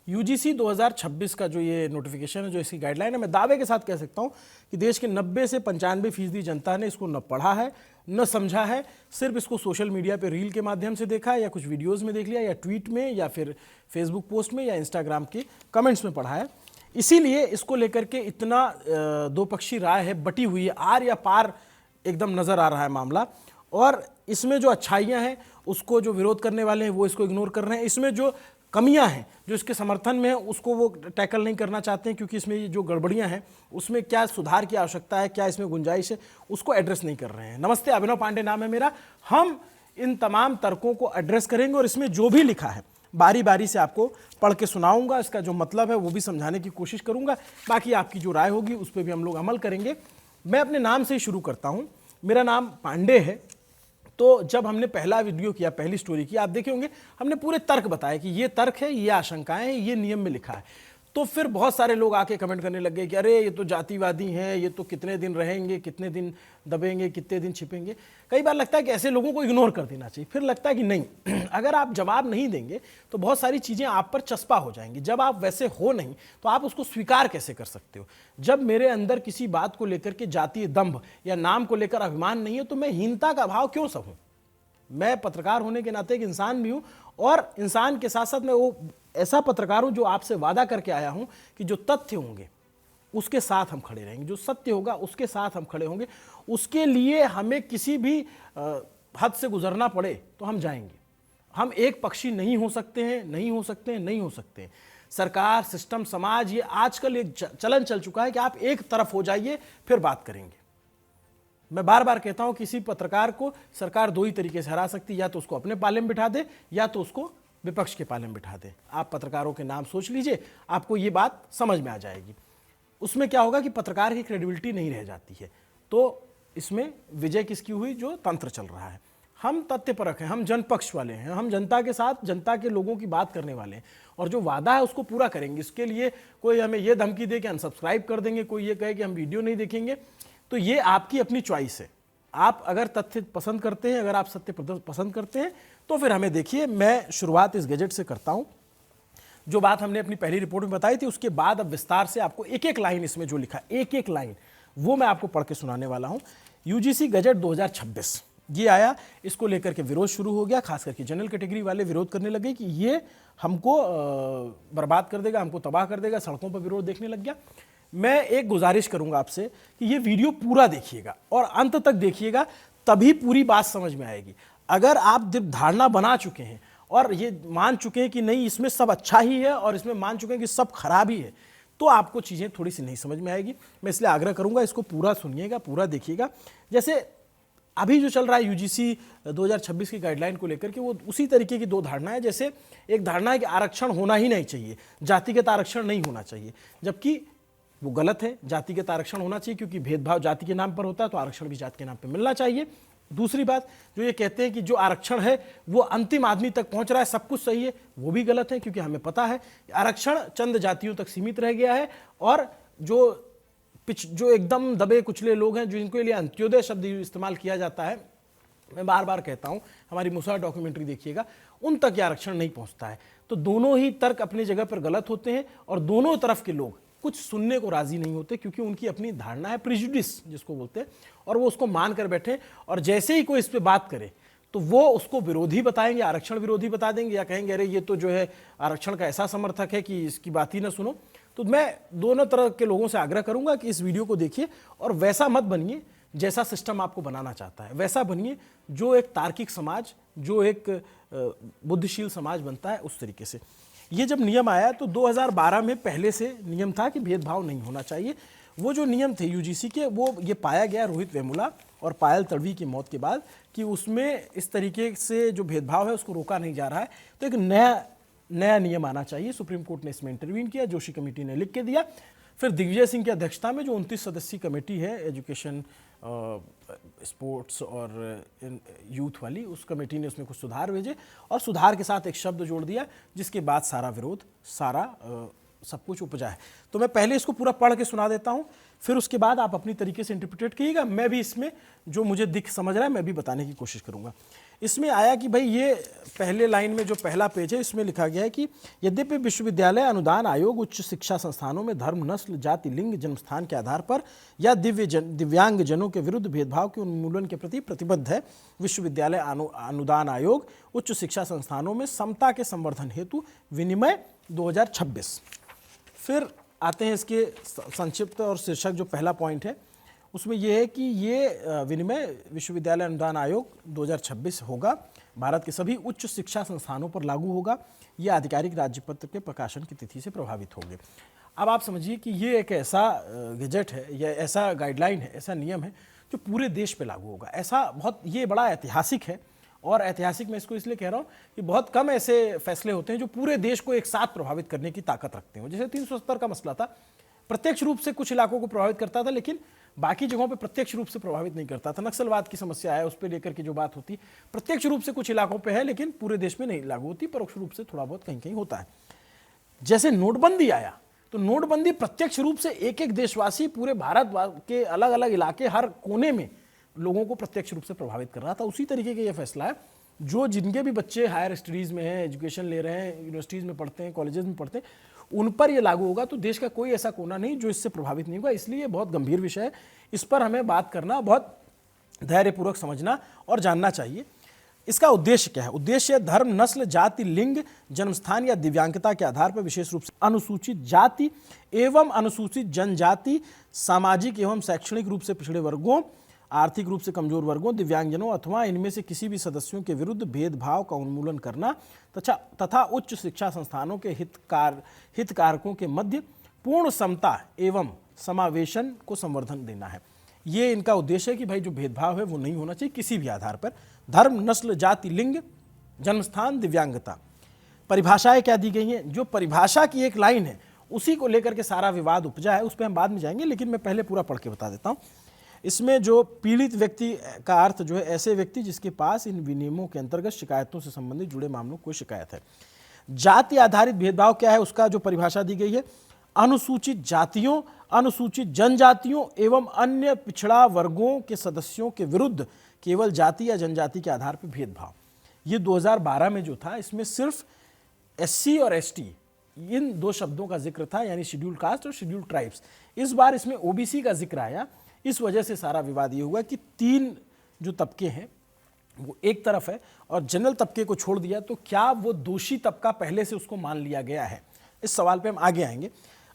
UGC 2026 का जो ये नोटिफिकेशन है, जो इसकी गाइडलाइन है, मैं दावे के साथ कह सकता हूं कि देश के 90 से 95% जनता ने इसको न पढ़ा है न समझा है, सिर्फ इसको सोशल मीडिया पे रील के माध्यम से देखा है या कुछ वीडियोस में देख लिया या ट्वीट में या फिर फेसबुक पोस्ट में या इंस्टाग्राम के कमेंट्स में पढ़ा है। इसीलिए इसको लेकर के इतना दो पक्षी राय है, बटी हुई है, आर या पार एकदम नजर आ रहा है मामला। और इसमें जो अच्छाइयां हैं उसको जो विरोध करने वाले हैं वो इसको इग्नोर कर रहे हैं, इसमें जो कमियां हैं जो इसके समर्थन में है उसको वो टैकल नहीं करना चाहते हैं, क्योंकि इसमें जो गड़बड़ियां हैं उसमें क्या सुधार की आवश्यकता है, क्या इसमें गुंजाइश है, उसको एड्रेस नहीं कर रहे हैं। नमस्ते, अभिनव पांडे नाम है मेरा। हम इन तमाम तर्कों को एड्रेस करेंगे और इसमें जो भी लिखा है बारी बारी से आपको पढ़ के सुनाऊंगा, इसका जो मतलब है वो भी समझाने की कोशिश करूंगा। बाकी आपकी जो राय होगी उस पर भी हम लोग अमल करेंगे। मैं अपने नाम से ही शुरू करता हूं। मेरा नाम पांडे है। तो जब हमने पहला वीडियो किया, पहली स्टोरी की, आप देखे होंगे हमने पूरे तर्क बताए कि ये तर्क है, ये आशंकाएं हैं, ये नियम में लिखा है। तो फिर बहुत सारे लोग आके कमेंट करने लग गए कि अरे ये तो जातिवादी हैं, ये तो कितने दिन रहेंगे, कितने दिन दबेंगे, कितने दिन छिपेंगे। कई बार लगता है कि ऐसे लोगों को इग्नोर कर देना चाहिए, फिर लगता है कि नहीं, अगर आप जवाब नहीं देंगे तो बहुत सारी चीज़ें आप पर चस्पा हो जाएंगी। जब आप वैसे हो नहीं तो आप उसको स्वीकार कैसे कर सकते हो। जब मेरे अंदर किसी बात को लेकर के जातीय दंभ या नाम को लेकर अभिमान नहीं है तो मैं हीनता का भाव क्यों सहूं। मैं पत्रकार होने के नाते एक इंसान भी हूं और इंसान के साथ साथ मैं वो ऐसा पत्रकार हूं जो आपसे वादा करके आया हूं कि जो तथ्य होंगे उसके साथ हम खड़े रहेंगे, जो सत्य होगा उसके साथ हम खड़े होंगे। उसके लिए हमें किसी भी हद से गुजरना पड़े तो हम जाएंगे। हम एक पक्षी नहीं हो सकते हैं, नहीं हो सकते हैं, नहीं हो सकते हैं। सरकार, सिस्टम, समाज, ये आजकल एक चलन चल चुका है कि आप एक तरफ हो जाइए फिर बात करेंगे। मैं बार बार कहता हूं किसी पत्रकार को सरकार दो ही तरीके से हरा सकती है, या तो उसको अपने पाले में बिठा दे या तो उसको विपक्ष के पाले में बिठा दे। आप पत्रकारों के नाम सोच लीजिए, आपको ये बात समझ में आ जाएगी। उसमें क्या होगा कि पत्रकार की क्रेडिबिलिटी नहीं रह जाती है। तो इसमें विजय किसकी हुई? जो तंत्र चल रहा है। हम तथ्यपरक हैं, हम जनपक्ष वाले हैं, हम जनता के साथ, जनता के लोगों की बात करने वाले हैं और जो वादा है उसको पूरा करेंगे। इसके लिए कोई हमें ये धमकी दे कि अनसब्सक्राइब कर देंगे, कोई ये कहे कि हम वीडियो नहीं देखेंगे, तो ये आपकी अपनी चॉइस है। आप अगर तथ्य पसंद करते हैं, अगर आप सत्य पसंद करते हैं तो फिर हमें देखिए। मैं शुरुआत इस गैजेट से करता हूं। जो बात हमने अपनी पहली रिपोर्ट में बताई थी उसके बाद अब विस्तार से आपको एक एक लाइन, इसमें जो लिखा एक एक लाइन वो मैं आपको पढ़ के सुनाने वाला हूं। यूजीसी गजट 2026 ये आया, इसको लेकर के विरोध शुरू हो गया। खास करके जनरल कैटेगरी वाले विरोध करने लगे कि ये हमको बर्बाद कर देगा, हमको तबाह कर देगा। सड़कों पर विरोध देखने लग गया। मैं एक गुजारिश करूंगा आपसे कि ये वीडियो पूरा देखिएगा और अंत तक देखिएगा, तभी पूरी बात समझ में आएगी। अगर आप धारणा बना चुके हैं और ये मान चुके हैं कि नहीं इसमें सब अच्छा ही है और इसमें मान चुके हैं कि सब खराब ही है, तो आपको चीज़ें थोड़ी सी नहीं समझ में आएगी। मैं इसलिए आग्रह करूंगा इसको पूरा सुनिएगा, पूरा देखिएगा। जैसे अभी जो चल रहा है यूजीसी 2026 की गाइडलाइन को लेकर के, वो उसी तरीके की दो धारणा है। जैसे एक धारणा है कि आरक्षण होना ही नहीं चाहिए, जातिगत आरक्षण नहीं होना चाहिए, जबकि वो गलत है। जातिगत आरक्षण होना चाहिए क्योंकि भेदभाव जाति के नाम पर होता है, तो आरक्षण भी जाति के नाम पर मिलना चाहिए। दूसरी बात जो ये कहते हैं कि जो आरक्षण है वो अंतिम आदमी तक पहुंच रहा है, सब कुछ सही है, वो भी गलत है, क्योंकि हमें पता है आरक्षण चंद जातियों तक सीमित रह गया है और जो एकदम दबे कुचले लोग हैं, जिनके लिए अंत्योदय शब्द इस्तेमाल किया जाता है, मैं बार बार कहता हूं, हमारी मुसा डॉक्यूमेंट्री देखिएगा, उन तक ये आरक्षण नहीं पहुंचता है। तो दोनों ही तर्क अपनी जगह पर गलत होते हैं और दोनों तरफ के लोग कुछ सुनने को राजी नहीं होते, क्योंकि उनकी अपनी धारणा है, प्रिजुडिस जिसको बोलते हैं, और वो उसको मान कर बैठे। और जैसे ही कोई इस पे बात करे तो वो उसको विरोधी बताएंगे, आरक्षण विरोधी बता देंगे, या कहेंगे अरे ये तो जो है आरक्षण का ऐसा समर्थक है कि इसकी बात ही ना सुनो। तो मैं दोनों तरह के लोगों से आग्रह करूंगा कि इस वीडियो को देखिए और वैसा मत बनिए जैसा सिस्टम आपको बनाना चाहता है, वैसा बनिए जो एक तार्किक समाज, जो एक बुद्धिशील समाज बनता है, उस तरीके से। ये जब नियम आया तो 2012 में पहले से नियम था कि भेदभाव नहीं होना चाहिए। वो जो नियम थे यूजीसी के, वो ये पाया गया रोहित वेमुला और पायल तड़वी की मौत के बाद कि उसमें इस तरीके से जो भेदभाव है उसको रोका नहीं जा रहा है। तो एक नया नियम आना चाहिए। सुप्रीम कोर्ट ने इसमें इंटरवीन किया, जोशी कमेटी ने लिख के दिया। फिर दिग्विजय सिंह की अध्यक्षता में जो 29 सदस्यीय कमेटी है, एजुकेशन, स्पोर्ट्स और यूथ वाली, उस कमेटी ने उसमें कुछ सुधार भेजे और सुधार के साथ एक शब्द जोड़ दिया, जिसके बाद सारा विरोध, सारा सब कुछ उपजा है। तो मैं पहले इसको पूरा पढ़ के सुना देता हूँ, फिर उसके बाद आप अपनी तरीके से इंटरप्रिटेट कीजिएगा। मैं भी इसमें जो मुझे दिख समझ रहा है मैं भी बताने की कोशिश करूँगा। इसमें आया कि भाई ये पहले लाइन में जो पहला पेज है इसमें लिखा गया है कि यद्यपि विश्वविद्यालय अनुदान आयोग उच्च शिक्षा संस्थानों में धर्म, नस्ल, जाति, लिंग, जन्मस्थान के आधार पर या दिव्यांग जनों के विरुद्ध भेदभाव के उन्मूलन के प्रति प्रतिबद्ध है। विश्वविद्यालय अनुदान आयोग उच्च शिक्षा संस्थानों में समता के संवर्धन हेतु विनिमय 2026। फिर आते हैं इसके संक्षिप्त और शीर्षक जो पहला पॉइंट है उसमें यह है कि ये विनिमय विश्वविद्यालय अनुदान आयोग 2026 होगा, भारत के सभी उच्च शिक्षा संस्थानों पर लागू होगा। यह आधिकारिक राज्यपत्र के प्रकाशन की तिथि से प्रभावित होंगे। अब आप समझिए कि ये एक ऐसा गजेट है या ऐसा गाइडलाइन है, ऐसा नियम है जो पूरे देश पे लागू होगा। ऐसा बहुत ये बड़ा ऐतिहासिक है, और ऐतिहासिक मैं इसको इसलिए कह रहा हूँ कि बहुत कम ऐसे फैसले होते हैं जो पूरे देश को एक साथ प्रभावित करने की ताकत रखते हैं। जैसे 370 का मसला था, प्रत्यक्ष रूप से कुछ इलाकों को प्रभावित करता था लेकिन बाकी जगहों पे प्रत्यक्ष रूप से प्रभावित नहीं करता था। नक्सलवाद की समस्या है, उस पर लेकर के जो बात होती प्रत्यक्ष रूप से कुछ इलाकों पे है लेकिन पूरे देश में नहीं लागू होती, परोक्ष रूप से थोड़ा बहुत कहीं कहीं होता है। जैसे नोटबंदी आया तो नोटबंदी प्रत्यक्ष रूप से एक एक देशवासी पूरे भारत के अलग अलग इलाके हर कोने में लोगों को प्रत्यक्ष रूप से प्रभावित कर रहा था। उसी तरीके का यह फैसला है जो जिनके भी बच्चे हायर स्टडीज़ में हैं, एजुकेशन ले रहे हैं, यूनिवर्सिटीज़ में पढ़ते हैं, कॉलेजेस में पढ़ते हैं, उन पर यह लागू होगा। तो देश का कोई ऐसा कोना नहीं जो इससे प्रभावित नहीं होगा। इसलिए बहुत गंभीर विषय है, इस पर हमें बात करना, बहुत धैर्यपूर्वक समझना और जानना चाहिए। इसका उद्देश्य क्या है? उद्देश्य धर्म, नस्ल, जाति, लिंग, जन्मस्थान या दिव्यांगता के आधार पर विशेष रूप से अनुसूचित जाति एवं अनुसूचित जनजाति, सामाजिक एवं शैक्षणिक रूप से पिछड़े वर्गों, आर्थिक रूप से कमजोर वर्गों, दिव्यांगजनों अथवा इनमें से किसी भी सदस्यों के विरुद्ध भेदभाव का उन्मूलन करना तथा उच्च शिक्षा संस्थानों के हितकारकों के मध्य पूर्ण समता एवं समावेशन को संवर्धन देना है। ये इनका उद्देश्य है कि भाई जो भेदभाव है वो नहीं होना चाहिए किसी भी आधार पर। धर्म, नस्ल, जाति, लिंग, जन्मस्थान, दिव्यांगता। परिभाषाएं क्या दी गई हैं? जो परिभाषा की एक लाइन है उसी को लेकर के सारा विवाद उपजा है, उस पर हम बाद में जाएंगे, लेकिन मैं पहले पूरा पढ़ के बता देता हूँ। इसमें जो पीड़ित व्यक्ति का अर्थ जो है ऐसे व्यक्ति जिसके पास इन विनियमों के अंतर्गत शिकायतों से संबंधित जुड़े मामलों को शिकायत है। जाति आधारित भेदभाव क्या है उसका जो परिभाषा दी गई है, अनुसूचित जातियों, अनुसूचित जनजातियों एवं अन्य पिछड़ा वर्गों के सदस्यों के विरुद्ध केवल जाति या जनजाति के आधार पर भेदभाव। ये 2012 में जो था इसमें सिर्फ SC और ST इन दो शब्दों का जिक्र था, यानी शेड्यूल्ड कास्ट और शेड्यूल्ड ट्राइब्स। इस बार इसमें OBC का जिक्र आया। इस वजह से सारा विवाद ये हुआ कि 3 जो तबके हैं वो एक तरफ है और जनरल तबके को छोड़ दिया, तो क्या वो दोषी तबका पहले से उसको मान लिया गया है? इस सवाल पे हम आगे आएंगे।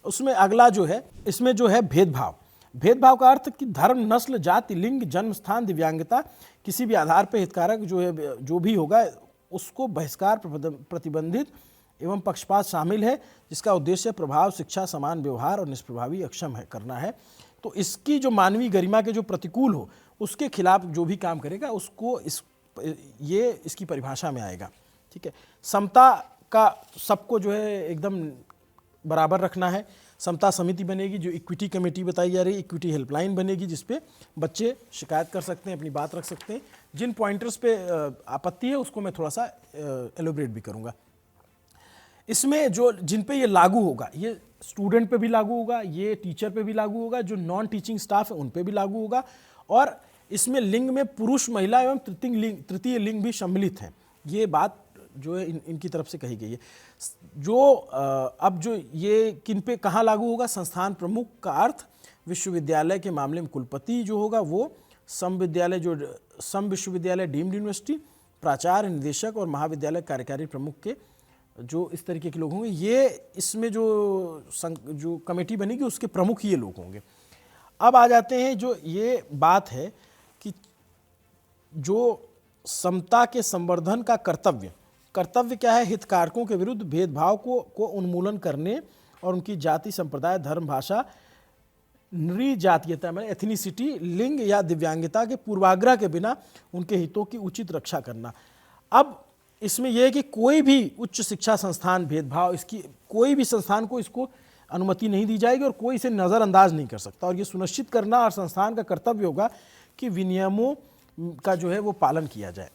उसमें अगला जो है इसमें जो है भेदभाव। भेदभाव का अर्थ कि धर्म, नस्ल, जाति, लिंग, जन्मस्थान, दिव्यांगता किसी भी आधार पर हितकारक जो है जो भी होगा उसको बहिष्कार, प्रतिबंधित एवं पक्षपात शामिल है, जिसका उद्देश्य प्रभाव, शिक्षा, समान व्यवहार और निष्प्रभावी अक्षम है करना है। तो इसकी जो मानवीय गरिमा के जो प्रतिकूल हो उसके खिलाफ जो भी काम करेगा उसको ये इसकी परिभाषा में आएगा। ठीक है। समता का सबको जो है एकदम बराबर रखना है। समता समिति बनेगी जो इक्विटी कमेटी बताई जा रही है, इक्विटी हेल्पलाइन बनेगी जिसपे बच्चे शिकायत कर सकते हैं, अपनी बात रख सकते हैं। जिन पॉइंटर्स पे आपत्ति है उसको मैं थोड़ा सा एलोबरेट भी करूँगा। इसमें जो जिन पे ये लागू होगा, ये स्टूडेंट पे भी लागू होगा, ये टीचर पे भी लागू होगा, जो नॉन टीचिंग स्टाफ है उन पे भी लागू होगा, और इसमें लिंग में पुरुष, महिला एवं तृतीय लिंग भी सम्मिलित हैं। ये बात जो है इनकी तरफ से कही गई है। जो अब जो ये किन पे कहाँ लागू होगा? संस्थान प्रमुख का अर्थ विश्वविद्यालय के मामले में कुलपति जो होगा वो सम विश्वविद्यालय डीम्ड यूनिवर्सिटी, प्राचार्य, निदेशक और महाविद्यालय कार्यकारी प्रमुख के जो इस तरीके के लोग होंगे। ये इसमें जो कमेटी बनेगी उसके प्रमुख ये लोग होंगे। अब आ जाते हैं जो ये बात है कि जो समता के संवर्धन का कर्तव्य क्या है? हितकारकों के विरुद्ध भेदभाव को उन्मूलन करने और उनकी जाति, संप्रदाय, धर्म, भाषा, नृजातीयता में एथनिसिटी, लिंग या दिव्यांगता के पूर्वाग्रह के बिना उनके हितों की उचित रक्षा करना। अब इसमें यह है कि कोई भी उच्च शिक्षा संस्थान भेदभाव, इसकी कोई भी संस्थान को इसको अनुमति नहीं दी जाएगी और कोई इसे नज़रअंदाज नहीं कर सकता, और ये सुनिश्चित करना और संस्थान का कर्तव्य होगा कि विनियमों का जो है वो पालन किया जाए।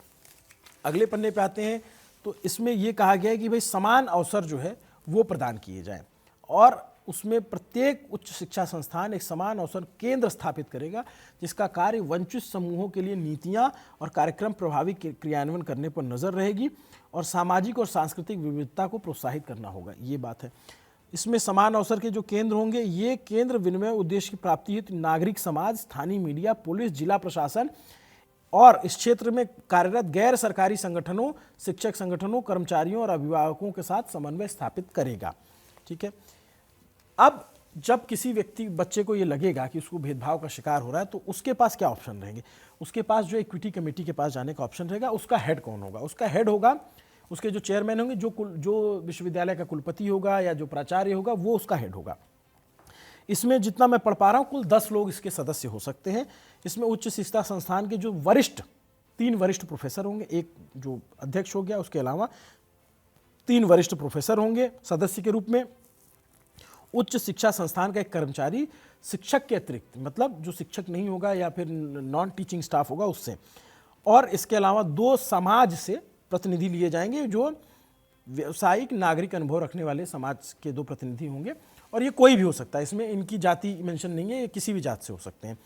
अगले पन्ने पे आते हैं तो इसमें यह कहा गया है कि भाई समान अवसर जो है वो प्रदान किए जाएं, और उसमें प्रत्येक उच्च शिक्षा संस्थान एक समान अवसर केंद्र स्थापित करेगा, जिसका कार्य वंचित समूहों के लिए नीतियां और कार्यक्रम प्रभावी क्रियान्वयन करने पर नजर रहेगी और सामाजिक और सांस्कृतिक विविधता को प्रोत्साहित करना होगा। ये बात है। इसमें समान अवसर के जो केंद्र होंगे, ये केंद्र विनिमय उद्देश्य की प्राप्ति हेतु नागरिक समाज, स्थानीय मीडिया, पुलिस, जिला प्रशासन और इस क्षेत्र में कार्यरत गैर सरकारी संगठनों, शिक्षक संगठनों, कर्मचारियों और अभिभावकों के साथ समन्वय स्थापित करेगा। ठीक है। अब जब किसी बच्चे को ये लगेगा कि उसको भेदभाव का शिकार हो रहा है, तो उसके पास क्या ऑप्शन रहेंगे? उसके पास जो इक्विटी कमेटी के पास जाने का ऑप्शन रहेगा। उसका हेड कौन होगा? उसका हेड होगा, उसके जो चेयरमैन होंगे, जो विश्वविद्यालय का कुलपति होगा या जो प्राचार्य होगा, वो उसका हेड होगा। इसमें जितना मैं पढ़ पा रहा हूँ, कुल 10 लोग इसके सदस्य हो सकते हैं। इसमें उच्च शिक्षा संस्थान के जो 3 वरिष्ठ प्रोफेसर होंगे, एक जो अध्यक्ष हो गया, उसके अलावा 3 वरिष्ठ प्रोफेसर होंगे सदस्य के रूप में। उच्च शिक्षा संस्थान का एक कर्मचारी शिक्षक के अतिरिक्त, मतलब जो शिक्षक नहीं होगा या फिर नॉन टीचिंग स्टाफ होगा उससे, और इसके अलावा 2 समाज से प्रतिनिधि लिए जाएंगे, जो व्यावसायिक नागरिक अनुभव रखने वाले समाज के 2 प्रतिनिधि होंगे। और ये कोई भी हो सकता है, इसमें इनकी जाति मेंशन नहीं है, ये किसी भी जात से हो सकते हैं।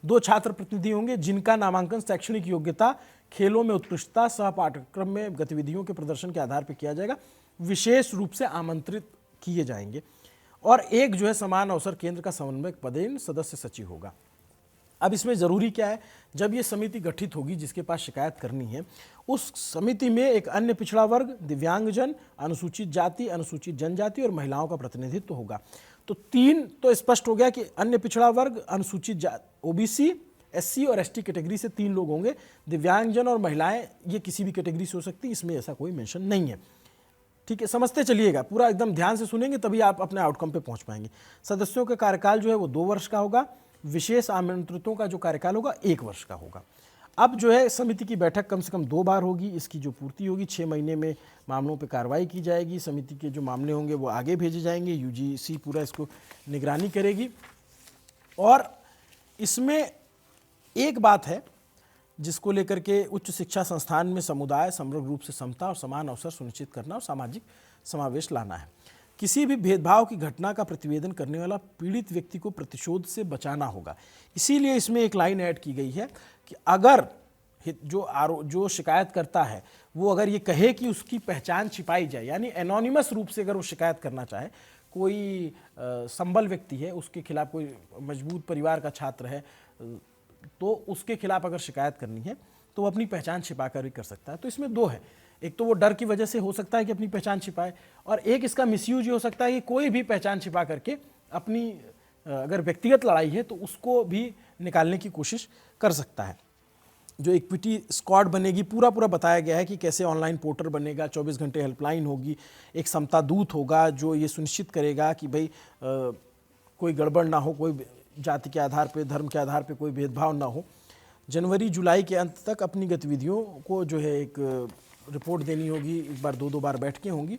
2 छात्र प्रतिनिधि होंगे, जिनका नामांकन शैक्षणिक योग्यता, खेलों में उत्कृष्टता, सह पाठ्यक्रम में गतिविधियों के प्रदर्शन के आधार पर किया जाएगा, विशेष रूप से आमंत्रित किए जाएंगे। और एक जो है समान अवसर केंद्र का समन्वयक पदेन सदस्य सचिव होगा। अब इसमें जरूरी क्या है, जब ये समिति गठित होगी जिसके पास शिकायत करनी है, उस समिति में एक अन्य पिछड़ा वर्ग, दिव्यांगजन, अनुसूचित जाति, अनुसूचित जनजाति और महिलाओं का प्रतिनिधित्व होगा। तो 3 तो स्पष्ट हो गया कि अन्य पिछड़ा वर्ग, अनुसूचित जाति, ओबीसी, एससी और एसटी कैटेगरी से 3 लोग होंगे। दिव्यांगजन और महिलाएं ये किसी भी कैटेगरी से हो सकती है, इसमें ऐसा कोई मेंशन नहीं है। ठीक है, समझते चलिएगा, पूरा एकदम ध्यान से सुनेंगे तभी आप अपने आउटकम पे पहुंच पाएंगे। सदस्यों का कार्यकाल जो है वो 2 वर्ष का होगा। विशेष आमंत्रितों का जो कार्यकाल होगा 1 वर्ष का होगा। अब जो है समिति की बैठक कम से कम 2 बार होगी, इसकी जो पूर्ति होगी 6 महीने में मामलों पे कार्रवाई की जाएगी। समिति के जो मामले होंगे वो आगे भेजे जाएंगे, यूजीसी पूरा इसको निगरानी करेगी। और इसमें एक बात है जिसको लेकर के उच्च शिक्षा संस्थान में समुदाय, समग्र रूप से समता और समान अवसर सुनिश्चित करना और सामाजिक समावेश लाना है। किसी भी भेदभाव की घटना का प्रतिवेदन करने वाला पीड़ित व्यक्ति को प्रतिशोध से बचाना होगा। इसीलिए इसमें एक लाइन ऐड की गई है कि अगर जो शिकायत करता है वो अगर ये कहे कि उसकी पहचान छिपाई जाए, यानी एनोनिमस रूप से अगर वो शिकायत करना चाहे, कोई संबल व्यक्ति है, उसके खिलाफ कोई मजबूत परिवार का छात्र है, तो उसके खिलाफ अगर शिकायत करनी है तो वो अपनी पहचान छिपाकर भी कर सकता है। तो इसमें 2 है, एक तो वो डर की वजह से हो सकता है कि अपनी पहचान छिपाए, और एक इसका मिसयूज हो सकता है कि कोई भी पहचान छिपा करके अपनी अगर व्यक्तिगत लड़ाई है तो उसको भी निकालने की कोशिश कर सकता है। जो इक्विटी स्क्वाड बनेगी, पूरा बताया गया है कि कैसे ऑनलाइन पोर्टल बनेगा, 24 घंटे हेल्पलाइन होगी, एक समता दूत होगा जो ये सुनिश्चित करेगा कि भाई कोई गड़बड़ ना हो, कोई जाति के आधार पे, धर्म के आधार पे कोई भेदभाव ना हो। जनवरी जुलाई के अंत तक अपनी गतिविधियों को जो है एक रिपोर्ट देनी होगी, एक बार 2 बार बैठकें होंगी।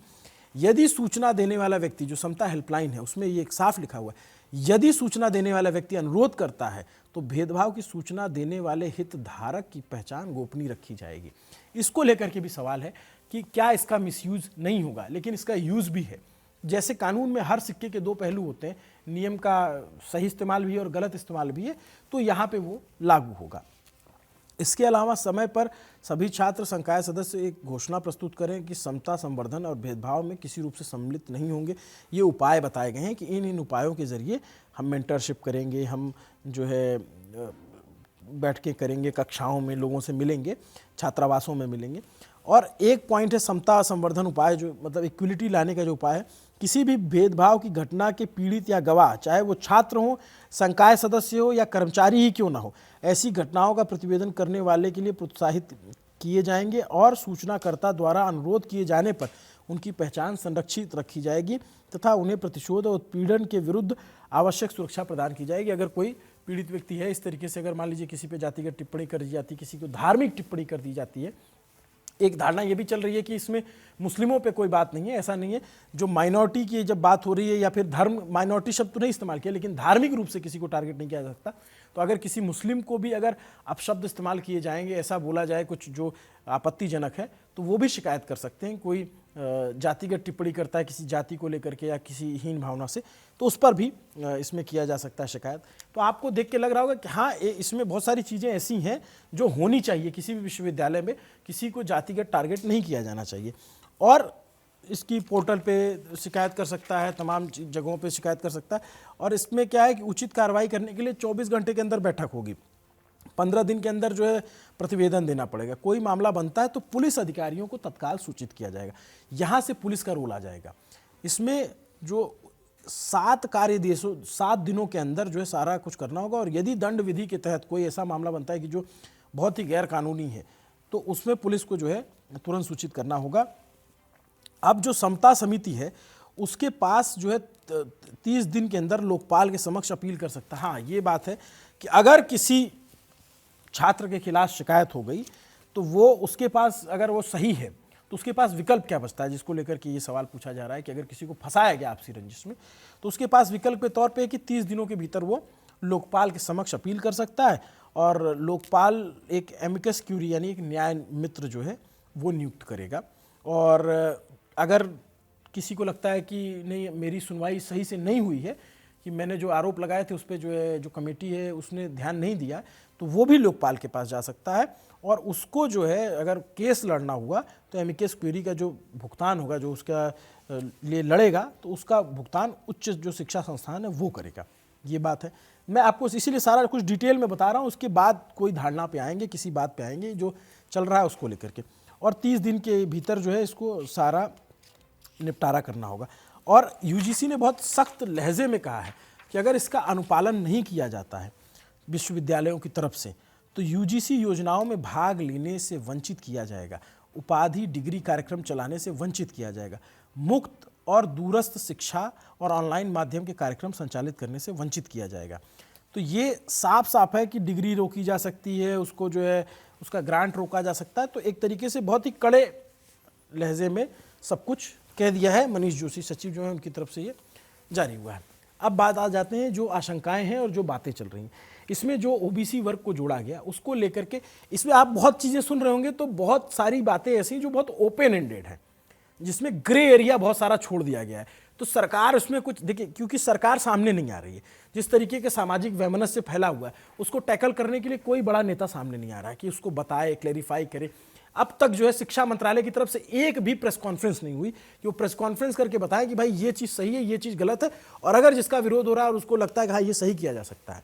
यदि सूचना देने वाला व्यक्ति, जो समता हेल्पलाइन है उसमें ये एक साफ लिखा हुआ है, यदि सूचना देने वाला व्यक्ति अनुरोध करता है तो भेदभाव की सूचना देने वाले हितधारक की पहचान गोपनीय रखी जाएगी। इसको लेकर के भी सवाल है कि क्या इसका मिसयूज नहीं होगा, लेकिन इसका यूज भी है। जैसे कानून में हर सिक्के के 2 पहलू होते हैं, नियम का सही इस्तेमाल भी है और गलत इस्तेमाल भी है, तो यहाँ पे वो लागू होगा। इसके अलावा समय पर सभी छात्र संकाय सदस्य एक घोषणा प्रस्तुत करें कि समता, संवर्धन और भेदभाव में किसी रूप से सम्मिलित नहीं होंगे। ये उपाय बताए गए हैं कि इन उपायों के जरिए हम मेंटरशिप करेंगे, हम जो है बैठकें करेंगे, कक्षाओं में लोगों से मिलेंगे, छात्रावासों में मिलेंगे। और एक पॉइंट है समता संवर्धन उपाय, जो मतलब इक्विलिटी लाने का जो उपाय है, किसी भी भेदभाव की घटना के पीड़ित या गवाह, चाहे वो छात्र हो, संकाय सदस्य हो या कर्मचारी ही क्यों ना हो, ऐसी घटनाओं का प्रतिवेदन करने वाले के लिए प्रोत्साहित किए जाएंगे और सूचनाकर्ता द्वारा अनुरोध किए जाने पर उनकी पहचान संरक्षित रखी जाएगी तथा उन्हें प्रतिशोध और उत्पीड़न के विरुद्ध आवश्यक सुरक्षा प्रदान की जाएगी। अगर कोई पीड़ित व्यक्ति है, इस तरीके से अगर मान लीजिए किसी पे जातिगत टिप्पणी कर दी जाती है, किसी को धार्मिक टिप्पणी कर दी जाती है, एक धारणा ये भी चल रही है कि इसमें मुस्लिमों पे कोई बात नहीं है, ऐसा नहीं है। जो माइनॉरिटी की जब बात हो रही है, या फिर धर्म, माइनॉरिटी शब्द तो नहीं इस्तेमाल किया, लेकिन धार्मिक रूप से किसी को टारगेट नहीं किया जा सकता। तो अगर किसी मुस्लिम को भी अगर अपशब्द इस्तेमाल किए जाएंगे, ऐसा बोला जाए कुछ जो आपत्तिजनक है, तो वो भी शिकायत कर सकते हैं। कोई जातिगत टिप्पणी करता है किसी जाति को लेकर के या किसी हीन भावना से, तो उस पर भी इसमें किया जा सकता है शिकायत। तो आपको देख के लग रहा होगा कि हाँ, इसमें बहुत सारी चीज़ें ऐसी हैं जो होनी चाहिए। किसी भी विश्वविद्यालय में किसी को जातिगत टारगेट नहीं किया जाना चाहिए। और इसकी पोर्टल पे शिकायत कर सकता है, तमाम जगहों पे शिकायत कर सकता है। और इसमें क्या है कि उचित कार्रवाई करने के लिए 24 घंटे के अंदर बैठक होगी, 15 दिन के अंदर जो है प्रतिवेदन देना पड़ेगा। कोई मामला बनता है तो पुलिस अधिकारियों को तत्काल सूचित किया जाएगा, यहाँ से पुलिस का रोल आ जाएगा। इसमें जो 7 दिनों के अंदर जो है सारा कुछ करना होगा। और यदि दंड विधि के तहत कोई ऐसा मामला बनता है कि जो बहुत ही गैर कानूनी है, तो उसमें पुलिस को जो है तुरंत सूचित करना होगा। अब जो समता समिति है उसके पास जो है 30 दिन के अंदर लोकपाल के समक्ष अपील कर सकता है। हाँ, ये बात है कि अगर किसी छात्र के खिलाफ शिकायत हो गई तो वो उसके पास, अगर वो सही है तो उसके पास विकल्प क्या बचता है, जिसको लेकर के ये सवाल पूछा जा रहा है कि अगर किसी को फंसाया गया आपसी रंजिश में, तो उसके पास विकल्प के तौर पे है कि 30 दिनों के भीतर वो लोकपाल के समक्ष अपील कर सकता है। और लोकपाल एक एमिकस क्यूरी यानी एक न्याय मित्र जो है वो नियुक्त करेगा। और अगर किसी को लगता है कि नहीं, मेरी सुनवाई सही से नहीं हुई है, कि मैंने जो आरोप लगाए थे उस पर जो है जो कमेटी है उसने ध्यान नहीं दिया, तो वो भी लोकपाल के पास जा सकता है। और उसको जो है अगर केस लड़ना हुआ तो एमिकस क्यूरी का जो भुगतान होगा, जो उसका लिए लड़ेगा, तो उसका भुगतान उच्च जो शिक्षा संस्थान है वो करेगा। ये बात है। मैं आपको इसीलिए सारा कुछ डिटेल में बता रहा हूँ, उसके बाद कोई धारणा पे आएंगे, किसी बात पे आएंगे जो चल रहा है उसको लेकर के। और 30 दिन के भीतर जो है इसको सारा निपटारा करना होगा। और यूजीसी ने बहुत सख्त लहजे में कहा है कि अगर इसका अनुपालन नहीं किया जाता है विश्वविद्यालयों की तरफ से, तो यूजीसी योजनाओं में भाग लेने से वंचित किया जाएगा, उपाधि डिग्री कार्यक्रम चलाने से वंचित किया जाएगा, मुक्त और दूरस्थ शिक्षा और ऑनलाइन माध्यम के कार्यक्रम संचालित करने से वंचित किया जाएगा। तो ये साफ साफ है कि डिग्री रोकी जा सकती है, उसको जो है उसका ग्रांट रोका जा सकता है। तो एक तरीके से बहुत ही कड़े लहजे में सब कुछ कह दिया है मनीष जोशी सचिव जो है उनकी तरफ से ये जारी हुआ है। अब बात आ जाते हैं जो आशंकाएं हैं और जो बातें चल रही हैं। इसमें जो ओबीसी वर्ग को जोड़ा गया उसको लेकर के इसमें आप बहुत चीज़ें सुन रहे होंगे, तो बहुत सारी बातें ऐसी जो बहुत ओपन एंडेड है, जिसमें ग्रे एरिया बहुत सारा छोड़ दिया गया है। तो सरकार उसमें कुछ देखिए, क्योंकि सरकार सामने नहीं आ रही है, जिस तरीके के सामाजिक वैमनस्य फैला हुआ है उसको टैकल करने के लिए कोई बड़ा नेता सामने नहीं आ रहा है कि उसको बताए, क्लेरिफाई करे। अब तक जो है शिक्षा मंत्रालय की तरफ से एक भी प्रेस कॉन्फ्रेंस नहीं हुई कि वो प्रेस कॉन्फ्रेंस करके बताएं कि भाई ये चीज़ सही है, ये चीज़ गलत है, और अगर जिसका विरोध हो रहा है और उसको लगता है कि हाँ ये सही किया जा सकता है।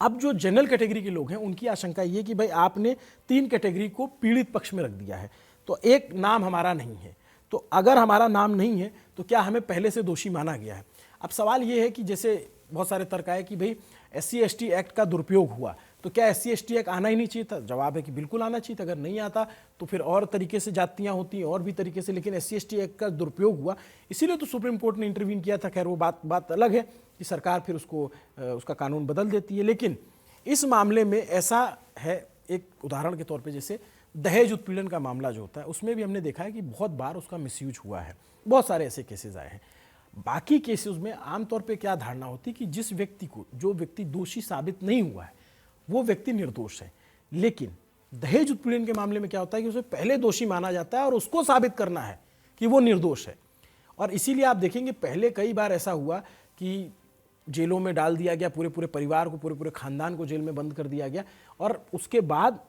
अब जो जनरल कैटेगरी के लोग हैं उनकी आशंका ये कि भाई आपने 3 कैटेगरी को पीड़ित पक्ष में रख दिया है, तो एक नाम हमारा नहीं है, तो अगर हमारा नाम नहीं है तो क्या हमें पहले से दोषी माना गया है। अब सवाल ये है कि जैसे बहुत सारे तर्क आए कि भाई SC/ST एक्ट का दुरुपयोग हुआ, तो क्या SC/ST एक्ट आना ही नहीं चाहिए था? जवाब है कि बिल्कुल आना चाहिए था। अगर नहीं आता तो फिर और तरीके से जातियां होती, और भी तरीके से, लेकिन SC/ST एक्ट का दुरुपयोग हुआ, इसीलिए तो सुप्रीम कोर्ट ने इंटरवीन किया था। खैर वो बात अलग है कि सरकार फिर उसका कानून बदल देती है। लेकिन इस मामले में ऐसा है, एक उदाहरण के तौर पर जैसे दहेज उत्पीड़न का मामला जो होता है उसमें भी हमने देखा है कि बहुत बार उसका मिसयूज हुआ है, बहुत सारे ऐसे केसेस आए हैं। बाकी केसेस में आमतौर पे क्या धारणा होती है कि जिस व्यक्ति को, जो व्यक्ति दोषी साबित नहीं हुआ है वो व्यक्ति निर्दोष है। लेकिन दहेज उत्पीड़न के मामले में क्या होता है कि उसे पहले दोषी माना जाता है और उसको साबित करना है कि वो निर्दोष है। और इसीलिए आप देखेंगे पहले कई बार ऐसा हुआ कि जेलों में डाल दिया गया, पूरे परिवार को, पूरे खानदान को जेल में बंद कर दिया गया, और उसके बाद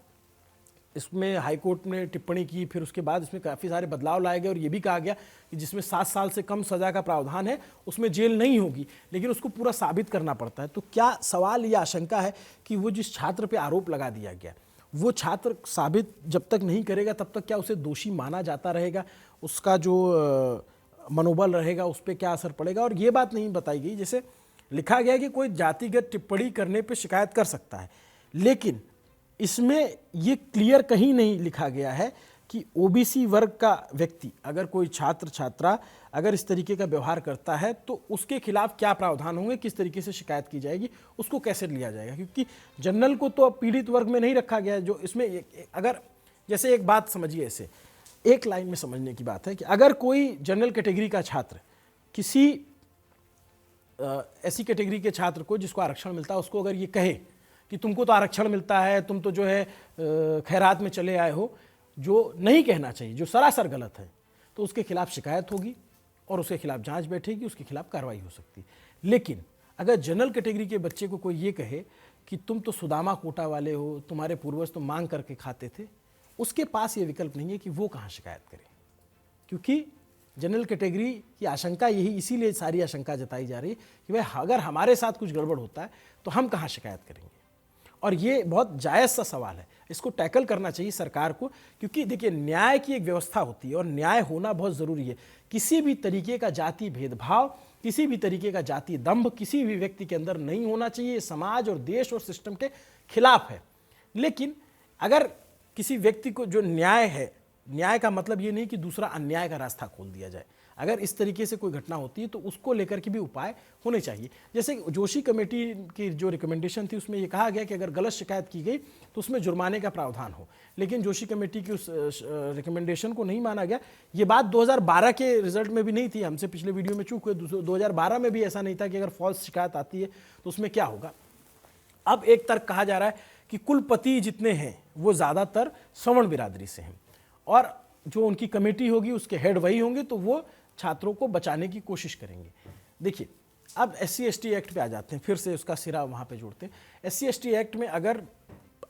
इसमें हाईकोर्ट ने टिप्पणी की, फिर उसके बाद इसमें काफ़ी सारे बदलाव लाए गए और ये भी कहा गया कि जिसमें 7 साल से कम सज़ा का प्रावधान है उसमें जेल नहीं होगी, लेकिन उसको पूरा साबित करना पड़ता है। तो क्या सवाल या आशंका है कि वो जिस छात्र पे आरोप लगा दिया गया, वो छात्र साबित जब तक नहीं करेगा तब तक क्या उसे दोषी माना जाता रहेगा, उसका जो मनोबल रहेगा उस पर क्या असर पड़ेगा। और ये बात नहीं बताई गई, जैसे लिखा गया कि कोई जातिगत टिप्पणी करने पर शिकायत कर सकता है, लेकिन इसमें ये क्लियर कहीं नहीं लिखा गया है कि ओबीसी वर्ग का व्यक्ति, अगर कोई छात्र छात्रा अगर इस तरीके का व्यवहार करता है तो उसके खिलाफ क्या प्रावधान होंगे, किस तरीके से शिकायत की जाएगी, उसको कैसे लिया जाएगा। क्योंकि जनरल को तो अब पीड़ित वर्ग में नहीं रखा गया है। जो इसमें अगर जैसे एक बात समझिए, ऐसे एक लाइन में समझने की बात है कि अगर कोई जनरल कैटेगरी का छात्र किसी ऐसी कैटेगरी के छात्र को जिसको आरक्षण मिलता है उसको अगर ये कहे कि तुमको तो आरक्षण मिलता है, तुम तो जो है खैरात में चले आए हो, जो नहीं कहना चाहिए, जो सरासर गलत है, तो उसके खिलाफ शिकायत होगी और उसके खिलाफ जांच बैठेगी, उसके खिलाफ कार्रवाई हो सकती है। लेकिन अगर जनरल कैटेगरी के बच्चे को कोई ये कहे कि तुम तो सुदामा कोटा वाले हो, तुम्हारे पूर्वज तो मांग करके खाते थे, उसके पास ये विकल्प नहीं है कि वो कहाँ शिकायत करे, क्योंकि जनरल कैटेगरी की आशंका यही, इसीलिए सारी आशंका जताई जा रही है कि भाई अगर हमारे साथ कुछ गड़बड़ होता है तो हम कहाँ शिकायत करेंगे। और ये बहुत जायज़ सा सवाल है, इसको टैकल करना चाहिए सरकार को, क्योंकि देखिए न्याय की एक व्यवस्था होती है और न्याय होना बहुत ज़रूरी है। किसी भी तरीके का जाति भेदभाव, किसी भी तरीके का जाति दंभ किसी भी व्यक्ति के अंदर नहीं होना चाहिए, समाज और देश और सिस्टम के खिलाफ है। लेकिन अगर किसी व्यक्ति को जो न्याय है, न्याय का मतलब ये नहीं कि दूसरा अन्याय का रास्ता खोल दिया जाए, अगर इस तरीके से कोई घटना होती है तो उसको लेकर के भी उपाय होने चाहिए। जैसे जोशी कमेटी की जो रिकमेंडेशन थी उसमें ये कहा गया कि अगर गलत शिकायत की गई तो उसमें जुर्माने का प्रावधान हो, लेकिन जोशी कमेटी की उस रिकमेंडेशन को नहीं माना गया। ये बात 2012 के रिजल्ट में भी नहीं थी, हमसे पिछले वीडियो में चूक हुए, 2012 में भी ऐसा नहीं था कि अगर फॉल्स शिकायत आती है तो उसमें क्या होगा। अब एक तर्क कहा जा रहा है कि कुलपति जितने हैं वो ज़्यादातर सवर्ण बिरादरी से हैं और जो उनकी कमेटी होगी उसके हेड वही होंगे, तो वो छात्रों को बचाने की कोशिश करेंगे। देखिए अब SC/ST एक्ट पे आ जाते हैं, फिर से उसका सिरा वहाँ पे जोड़ते हैं। SC/ST एक्ट में अगर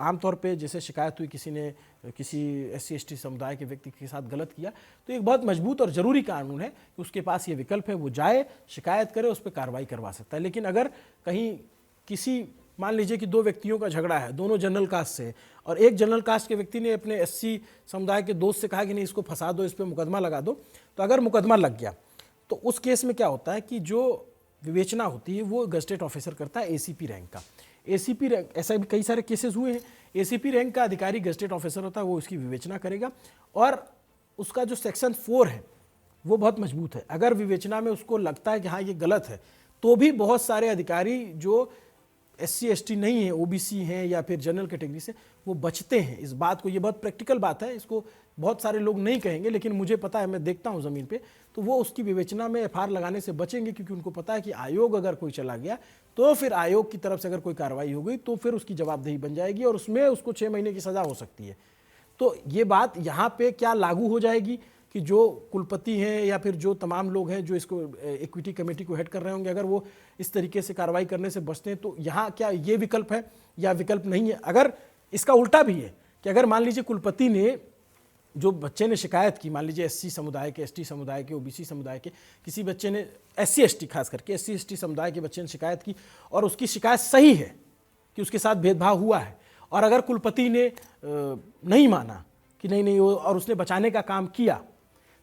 आमतौर पे जैसे शिकायत हुई, किसी ने किसी SC/ST समुदाय के व्यक्ति के साथ गलत किया, तो एक बहुत मजबूत और ज़रूरी कानून है कि उसके पास ये विकल्प है, वो जाए शिकायत करे, उस पर कार्रवाई करवा सकता है। लेकिन अगर कहीं किसी, मान लीजिए कि दो व्यक्तियों का झगड़ा है, दोनों जनरल कास्ट से, और एक जनरल कास्ट के व्यक्ति ने अपने SC समुदाय के दोस्त से कहा कि नहीं इसको फंसा दो, इस पर मुकदमा लगा दो, तो अगर मुकदमा लग गया तो उस केस में क्या होता है कि जो विवेचना होती है वो गजटेड ऑफिसर करता है ACP रैंक का। ACP रैंक, ऐसा भी कई सारे केसेस हुए हैं, ACP रैंक का अधिकारी गजटेड ऑफिसर होता है, वो उसकी विवेचना करेगा और उसका जो सेक्शन 4 है वो बहुत मजबूत है। अगर विवेचना में उसको लगता है कि हाँ ये गलत है, तो भी बहुत सारे अधिकारी जो SC/ST नहीं है, OBC हैं या फिर जनरल कैटेगरी से, वो बचते हैं इस बात को। ये बहुत प्रैक्टिकल बात है, इसको बहुत सारे लोग नहीं कहेंगे, लेकिन मुझे पता है, मैं देखता हूँ ज़मीन पे, तो वो उसकी विवेचना में FR लगाने से बचेंगे, क्योंकि उनको पता है कि आयोग अगर कोई चला गया तो फिर आयोग की तरफ से अगर कोई कार्रवाई हो गई तो फिर उसकी जवाबदेही बन जाएगी और उसमें उसको 6 महीने की सज़ा हो सकती है। तो ये बात यहाँ पे क्या लागू हो जाएगी कि जो कुलपति हैं या फिर जो तमाम लोग हैं जो इसको इक्विटी कमेटी को हेड कर रहे होंगे, अगर वो इस तरीके से कार्रवाई करने से बचते हैं, तो यहाँ क्या ये विकल्प है या विकल्प नहीं है। अगर इसका उल्टा भी है कि अगर मान लीजिए कुलपति ने, जो बच्चे ने शिकायत की, मान लीजिए SC समुदाय के, ST समुदाय के, OBC समुदाय के किसी बच्चे ने, SC/ST खास करके SC/ST समुदाय के बच्चे ने शिकायत की और उसकी शिकायत सही है कि उसके साथ भेदभाव हुआ है, और अगर कुलपति ने नहीं माना कि नहीं और उसने बचाने का काम किया,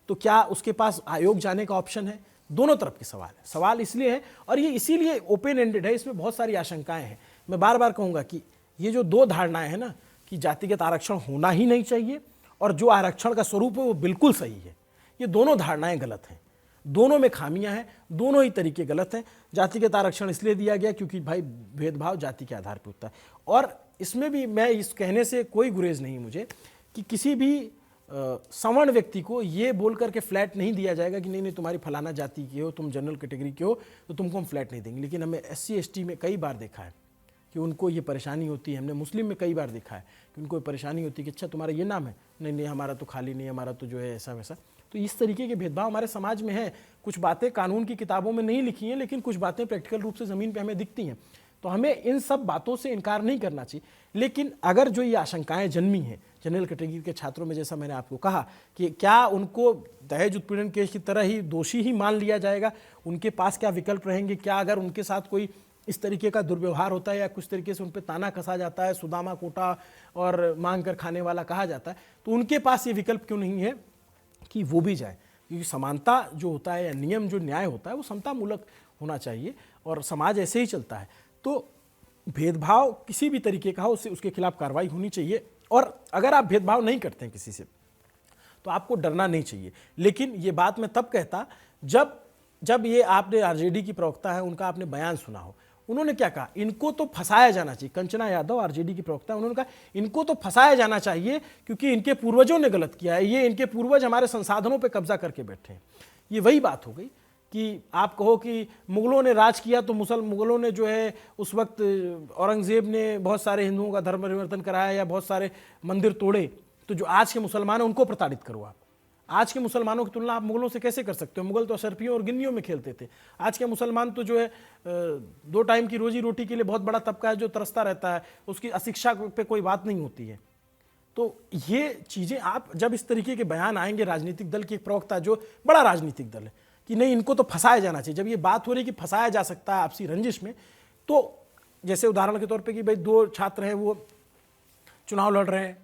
तो क्या उसके पास आयोग जाने का ऑप्शन है? दोनों तरफ के सवाल है। सवाल इसलिए है और ये इसीलिए ओपन एंडेड है, इसमें बहुत सारी आशंकाएं हैं। मैं बार बार कहूँगा कि ये जो दो धारणाएं हैं ना, कि जातिगत आरक्षण होना ही नहीं चाहिए और जो आरक्षण का स्वरूप है वो बिल्कुल सही है, ये दोनों धारणाएं गलत हैं, दोनों में खामियां हैं, दोनों ही तरीके गलत हैं। जातिगत आरक्षण इसलिए दिया गया क्योंकि भाई भेदभाव जाति के आधार पर होता है, और इसमें भी मैं इस कहने से कोई गुरेज नहीं मुझे कि किसी भी सवर्ण व्यक्ति को ये बोल करके फ्लैट नहीं दिया जाएगा कि नहीं तुम्हारी फलाना जाति के हो, तुम जनरल कैटेगरी के हो तो तुमको हम फ्लैट नहीं देंगे। लेकिन हमें SC/ST में कई बार देखा है कि उनको ये परेशानी होती है, हमने मुस्लिम में कई बार देखा है कि उनको परेशानी होती है कि अच्छा तुम्हारा ये नाम है, नहीं हमारा तो खाली नहीं, हमारा तो जो है ऐसा वैसा। तो इस तरीके के भेदभाव हमारे समाज में है। कुछ बातें कानून की किताबों में नहीं लिखी हैं, लेकिन कुछ बातें प्रैक्टिकल रूप से ज़मीन पर हमें दिखती हैं। तो हमें इन सब बातों से इनकार नहीं करना चाहिए। लेकिन अगर जो ये आशंकाएं जन्मी हैं जनरल कैटेगरी के छात्रों में, जैसा मैंने आपको कहा कि क्या उनको दहेज उत्पीड़न केस की तरह ही दोषी ही मान लिया जाएगा, उनके पास क्या विकल्प रहेंगे, क्या अगर उनके साथ कोई इस तरीके का दुर्व्यवहार होता है या कुछ तरीके से उन पर ताना कसा जाता है, सुदामा कोटा और मांग कर खाने वाला कहा जाता है, तो उनके पास ये विकल्प क्यों नहीं है कि वो भी जाए। क्योंकि समानता जो होता है या नियम जो न्याय होता है वो समतामूलक होना चाहिए और समाज ऐसे ही चलता है। तो भेदभाव किसी भी तरीके का हो उसके खिलाफ कार्रवाई होनी चाहिए, और अगर आप भेदभाव नहीं करते हैं किसी से तो आपको डरना नहीं चाहिए। लेकिन ये बात मैं तब कहता जब ये आपने RJD की प्रवक्ता है उनका आपने बयान सुना हो। उन्होंने क्या कहा, इनको तो फंसाया जाना चाहिए। कंचना यादव RJD की प्रवक्ता, उन्होंने कहा इनको तो फंसाया जाना चाहिए क्योंकि इनके पूर्वजों ने गलत किया है, ये इनके पूर्वज हमारे संसाधनों पर कब्जा करके बैठे हैं। ये वही बात हो गई कि आप कहो कि मुगलों ने राज किया तो मुगलों ने जो है उस वक्त औरंगज़ेब ने बहुत सारे हिंदुओं का धर्म परिवर्तन कराया या बहुत सारे मंदिर तोड़े, तो जो आज के मुसलमान हैं उनको प्रताड़ित करो आप। आज के मुसलमानों की तुलना आप मुगलों से कैसे कर सकते हो? मुगल तो अशरफियों और गिन्नियों में खेलते थे। आज के मुसलमान तो जो है 2 टाइम की रोजी रोटी के लिए बहुत बड़ा तबका है जो तरसता रहता है, उसकी अशिक्षा पे कोई बात नहीं होती है। तो ये चीज़ें आप जब इस तरीके के बयान आएंगे, राजनीतिक दल की एक प्रवक्ता जो बड़ा राजनीतिक दल है कि नहीं इनको तो फंसाया जाना चाहिए, जब ये बात हो रही कि फंसाया जा सकता है आपसी रंजिश में, तो जैसे उदाहरण के तौर पे कि भाई 2 छात्र हैं, वो चुनाव लड़ रहे हैं,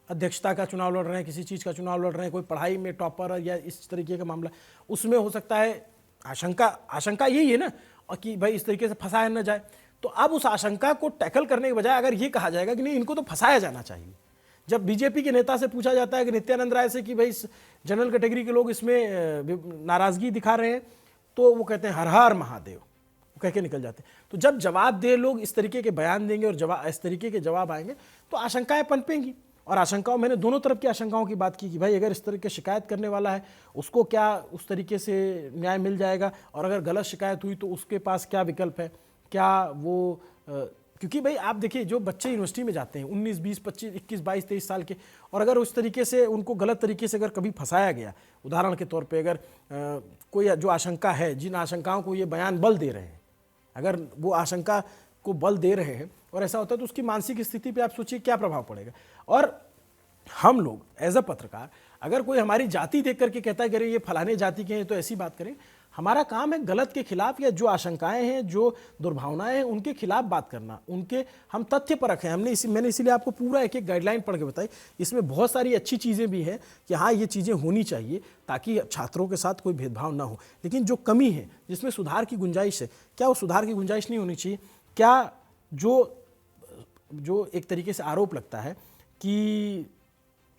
अध्यक्षता का चुनाव लड़ रहे हैं, किसी चीज़ का चुनाव लड़ रहे हैं, कोई पढ़ाई में टॉपर या इस तरीके का मामला, उसमें हो सकता है आशंका यही है ना, और कि भाई इस तरीके से फंसाया न जाए। तो अब उस आशंका को टैकल करने के बजाय अगर ये कहा जाएगा कि नहीं इनको तो फंसाया जाना चाहिए। जब बीजेपी के नेता से पूछा जाता है कि नित्यानंद राय से कि भाई जनरल कैटेगरी के लोग इसमें नाराजगी दिखा रहे हैं, तो वो कहते हैं हर हर महादेव, वो कह के निकल जाते हैं। तो जब जवाब दे लोग इस तरीके के बयान देंगे और इस तरीके के जवाब आएंगे तो आशंकाएं पनपेंगी। और आशंकाओं, मैंने दोनों तरफ की आशंकाओं की बात की कि भाई अगर इस तरह की शिकायत करने वाला है उसको क्या उस तरीके से न्याय मिल जाएगा, और अगर गलत शिकायत हुई तो उसके पास क्या विकल्प है, क्या वो क्योंकि भाई आप देखिए जो बच्चे यूनिवर्सिटी में जाते हैं 19, 20, 25, 21, 22, 23 साल के, और अगर उस तरीके से उनको गलत तरीके से अगर कभी फंसाया गया, उदाहरण के तौर पे अगर कोई जो आशंका है, जिन आशंकाओं को ये बयान बल दे रहे हैं, अगर वो आशंका को बल दे रहे हैं और ऐसा होता है तो उसकी मानसिक स्थिति पे आप सोचिए क्या प्रभाव पड़ेगा। और हम लोग एज अ पत्रकार अगर कोई हमारी जाति देख करके कहता है कि अरे ये फलाने जाति के हैं तो ऐसी बात करें, हमारा काम है गलत के खिलाफ या जो आशंकाएं हैं, जो दुर्भावनाएं हैं, उनके खिलाफ बात करना, उनके हम तथ्य परख हैं। मैंने इसीलिए आपको पूरा एक एक गाइडलाइन पढ़ के बताई। इसमें बहुत सारी अच्छी चीज़ें भी हैं कि हाँ ये चीज़ें होनी चाहिए ताकि छात्रों के साथ कोई भेदभाव ना हो, लेकिन जो कमी है जिसमें सुधार की गुंजाइश है, क्या वो सुधार की गुंजाइश नहीं होनी चाहिए? क्या जो एक तरीके से आरोप लगता है कि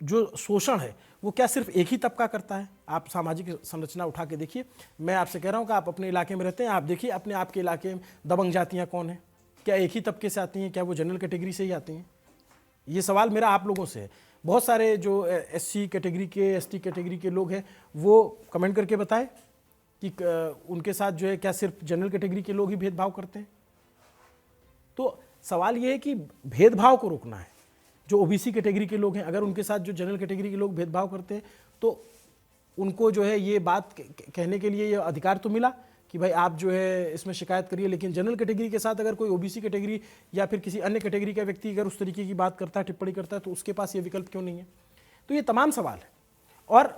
जो शोषण है वो क्या सिर्फ एक ही तबका करता है? आप सामाजिक संरचना उठा के देखिए। मैं आपसे कह रहा हूँ कि आप अपने इलाके में रहते हैं, आप देखिए अपने आपके इलाके में दबंग जातियाँ कौन है, क्या एक ही तबके से आती हैं, क्या वो जनरल कैटेगरी से ही आती हैं? ये सवाल मेरा आप लोगों से है। बहुत सारे जो SC कैटेगरी के, ST कैटेगरी के लोग हैं वो कमेंट करके बताएं कि उनके साथ जो है क्या सिर्फ जनरल कैटेगरी के लोग ही भेदभाव करते हैं? तो सवाल ये है कि भेदभाव को रोकना है। जो OBC कैटेगरी के लोग हैं, अगर उनके साथ जो जनरल कैटेगरी के लोग भेदभाव करते हैं तो उनको जो है ये बात कहने के लिए ये अधिकार तो मिला कि भाई आप जो है इसमें शिकायत करिए, लेकिन जनरल कैटेगरी के साथ अगर कोई OBC कैटेगरी या फिर किसी अन्य कैटेगरी का व्यक्ति अगर उस तरीके की बात करता है, टिप्पणी करता है, तो उसके पास ये विकल्प क्यों नहीं है? तो ये तमाम सवाल है। और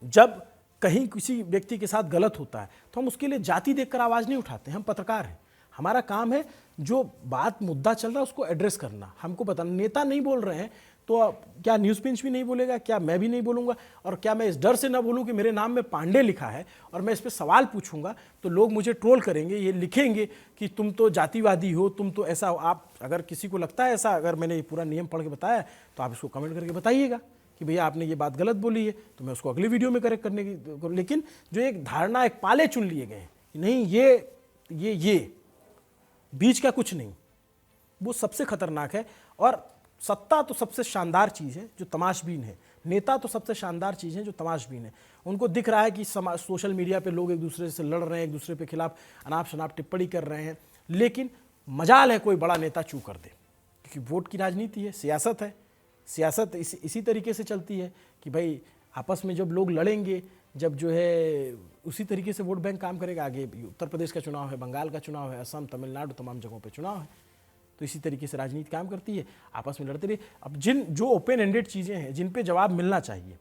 जब कहीं किसी व्यक्ति के साथ गलत होता है तो हम उसके लिए जाति देखकर आवाज़ नहीं उठाते। हम पत्रकार हैं, हमारा काम है जो बात मुद्दा चल रहा है उसको एड्रेस करना, हमको बताना। नेता नहीं बोल रहे हैं तो क्या न्यूज़ पिंच भी नहीं बोलेगा, क्या मैं भी नहीं बोलूँगा, और क्या मैं इस डर से ना बोलूँ कि मेरे नाम में पांडे लिखा है और मैं इस पर सवाल पूछूंगा तो लोग मुझे ट्रोल करेंगे, ये लिखेंगे कि तुम तो जातिवादी हो, तुम तो ऐसा हो। आप अगर किसी को लगता है ऐसा, अगर मैंने ये पूरा नियम पढ़ के बताया तो आप इसको कमेंट करके बताइएगा कि भैया आपने ये बात गलत बोली है, तो मैं उसको अगली वीडियो में करेक्ट करने की। लेकिन जो एक धारणा, एक पाले चुन लिए गए कि नहीं ये बीच का कुछ नहीं, वो सबसे खतरनाक है। और सत्ता तो सबसे शानदार चीज़ है जो तमाशबीन है, नेता तो सबसे शानदार चीज़ है जो तमाशबीन है। उनको दिख रहा है कि सोशल मीडिया पे लोग एक दूसरे से लड़ रहे हैं, एक दूसरे पे खिलाफ अनाप शनाप टिप्पणी कर रहे हैं, लेकिन मजाल है कोई बड़ा नेता चू कर दे, क्योंकि वोट की राजनीति है, सियासत है। सियासत इसी तरीके से चलती है कि भाई आपस में जब लोग लड़ेंगे, जब जो है उसी तरीके से वोट बैंक काम करेगा। आगे उत्तर प्रदेश का चुनाव है, बंगाल का चुनाव है, असम, तमिलनाडु, तमाम जगहों पे चुनाव है, तो इसी तरीके से राजनीति काम करती है, आपस में लड़ते रहिए। अब जो ओपन एंडेड चीज़ें हैं जिन पे जवाब मिलना चाहिए,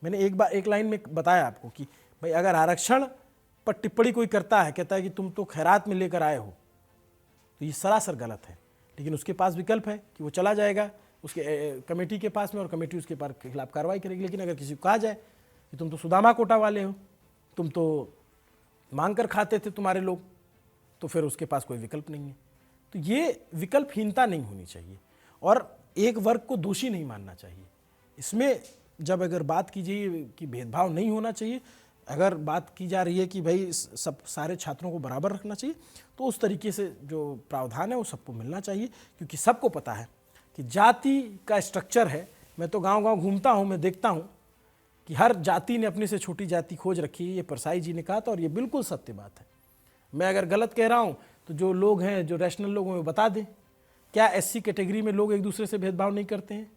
मैंने एक लाइन में बताया आपको कि भाई अगर आरक्षण पर टिप्पणी कोई करता है, कहता है कि तुम तो खैरात में लेकर आए हो, तो ये सरासर गलत है। लेकिन उसके पास विकल्प है कि वो चला जाएगा उसके कमेटी के पास में और कमेटी उसके खिलाफ कार्रवाई करेगी। लेकिन अगर किसी को कहा जाए कि तुम तो सुदामा कोटा वाले हो, तुम तो मांग कर खाते थे तुम्हारे लोग, तो फिर उसके पास कोई विकल्प नहीं है। तो ये विकल्पहीनता नहीं होनी चाहिए और एक वर्ग को दोषी नहीं मानना चाहिए। इसमें जब अगर बात कीजिए कि भेदभाव नहीं होना चाहिए, अगर बात की जा रही है कि भाई सब सारे छात्रों को बराबर रखना चाहिए, तो उस तरीके से जो प्रावधान है वो सबको मिलना चाहिए, क्योंकि सबको पता है कि जाति का स्ट्रक्चर है। मैं तो गांव-गांव घूमता हूं, मैं देखता हूं कि हर जाति ने अपने से छोटी जाति खोज रखी है। ये परसाई जी ने कहा था और ये बिल्कुल सत्य बात है। मैं अगर गलत कह रहा हूं तो जो लोग हैं, जो रैशनल लोग हैं, वो बता दें। क्या SC कैटेगरी में लोग एक दूसरे से भेदभाव नहीं करते हैं?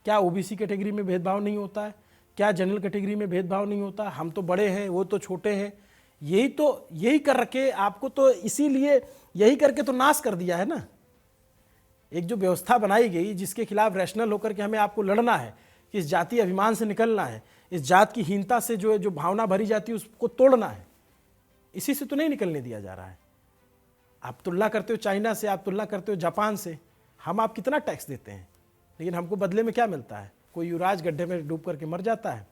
क्या ओबीसी कैटेगरी में भेदभाव नहीं होता है? क्या जनरल कैटेगरी में भेदभाव नहीं होता? हम तो बड़े हैं, वो तो छोटे हैं। यही करके आपको तो इसीलिए यही करके तो नाश कर दिया है ना। एक जो व्यवस्था बनाई गई जिसके खिलाफ रैशनल होकर के हमें आपको लड़ना है, कि इस जातीय अभिमान से निकलना है, इस जात की हीनता से जो भावना भरी जाती है उसको तोड़ना है, इसी से तो नहीं निकलने दिया जा रहा है। आप तुलना करते हो चाइना से, आप तुलना करते हो जापान से, हम आप कितना टैक्स देते हैं, लेकिन हमको बदले में क्या मिलता है? कोई युवराज गड्ढे में डूब करके मर जाता है,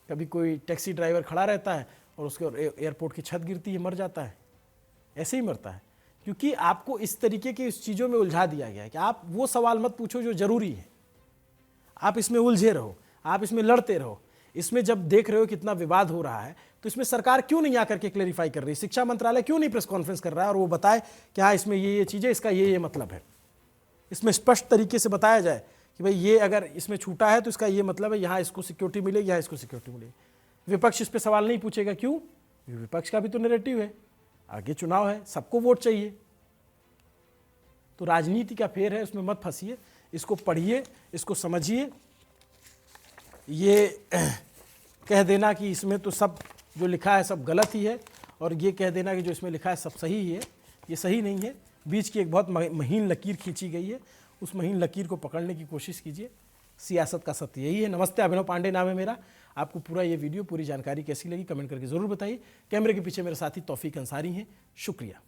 कभी कोई टैक्सी ड्राइवर खड़ा रहता है और उसके एयरपोर्ट की छत गिरती है, मर जाता है, ऐसे ही मरता है। क्योंकि आपको इस तरीके की इस चीज़ों में उलझा दिया गया है कि आप वो सवाल मत पूछो जो जरूरी है, आप इसमें उलझे रहो, आप इसमें लड़ते रहो। इसमें जब देख रहे हो कितना विवाद हो रहा है तो इसमें सरकार क्यों नहीं आकर के क्लेरिफाई कर रही? शिक्षा मंत्रालय क्यों नहीं प्रेस कॉन्फ्रेंस कर रहा है और वो बताए कि हाँ इसमें ये चीज़ है, इसका ये मतलब है। इसमें स्पष्ट तरीके से बताया जाए कि भाई ये अगर इसमें छूटा है तो इसका ये मतलब है, यहाँ इसको सिक्योरिटी मिलेगी, यहाँ इसको सिक्योरिटी मिलेगी। विपक्ष इस पर सवाल नहीं पूछेगा, क्यों? विपक्ष का भी तो नैरेटिव है, आगे चुनाव है, सबको वोट चाहिए। तो राजनीति का फेर है, उसमें मत फंसिए, इसको पढ़िए, इसको समझिए। ये कह देना कि इसमें तो सब जो लिखा है सब गलत ही है और ये कह देना कि जो इसमें लिखा है सब सही ही है, ये सही नहीं है। बीच की एक बहुत महीन लकीर खींची गई है, उस महीन लकीर को पकड़ने की कोशिश कीजिए। सियासत का सत्य यही है। नमस्ते, अभिनव पांडे नाम है मेरा। आपको पूरा ये वीडियो, पूरी जानकारी कैसी लगी कमेंट करके ज़रूर बताइए। कैमरे के पीछे मेरे साथी तौफीक अंसारी हैं। शुक्रिया।